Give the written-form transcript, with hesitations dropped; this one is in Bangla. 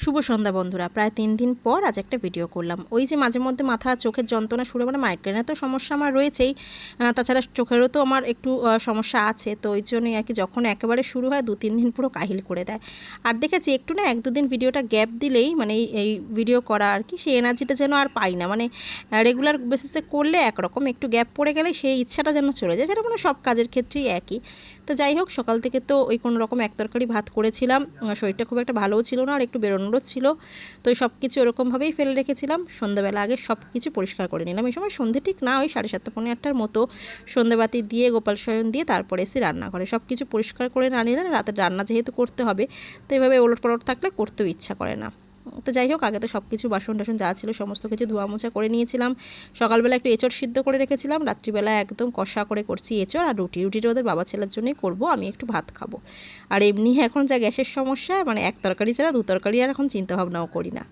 শুভ সন্ধ্যা বন্ধুরা, প্রায় 3 দিন পর আজ একটা ভিডিও করলাম। ওই যে মাঝে মধ্যে মাথা চোখের যন্ত্রণা শুরু, মানে মাইগ্রেনের তো সমস্যা আমার রয়েছেই, তাছাড়া চোখেরও তো আমার একটু সমস্যা আছে। তো ওই জন্যই আর কি, যখন একেবারে শুরু হয় 2-3 দিন পুরো কাহিল করে দেয়। আর দেখেছি একটু না 1-2 দিন ভিডিওটা গ্যাপ দিলেই, মানে এই ভিডিও করা আর কি, সেই এনার্জিটা যেন আর পাই না। মানে রেগুলার বেসিসে করলে একরকম, একটু গ্যাপ পড়ে গেলে সেই ইচ্ছাটা যেন চলে যায়, সেটা মানে সব কাজের ক্ষেত্রেই একই। তো যাই হোক, সকাল থেকে তো ওই কোনো রকম এক তরকারি ভাত করেছিলাম, শরীরটা খুব একটা ভালোও ছিল না, আর একটু বেরোনোরও ছিল। তো সব কিছু এরকমভাবেই ফেলে রেখেছিলাম। সন্ধ্যাবেলা আগে সব কিছু পরিষ্কার করে নিলাম। এই সময় সন্ধে ঠিক না, ওই 7:30-8টার মতো সন্ধ্যাবাতি দিয়ে, গোপাল শয়ন দিয়ে তারপরে এসে রান্নাঘরে সব কিছু পরিষ্কার করে না নিলে না, রাতের রান্না যেহেতু করতে হবে, তো এভাবে ওলটপালট থাকলে করতেও ইচ্ছা করে না। তো যাই হোক, আগে তো সব কিছু বাসন টাসন যা ছিল সমস্ত কিছু ধোয়া মোছা করে নিয়েছিলাম। সকালবেলা একটু এঁচড় সিদ্ধ করে রেখেছিলাম, রাত্রিবেলা একদম কষা করে করছি এঁচড়। আর রুটিটা ওদের বাবা ছেলের জন্যই করব, আমি একটু ভাত খাবো। আর এমনি এখন যা গ্যাসের সমস্যা, মানে এক তরকারি ছাড়া 2 তরকারি আর এখন চিন্তাভাবনাও করি না।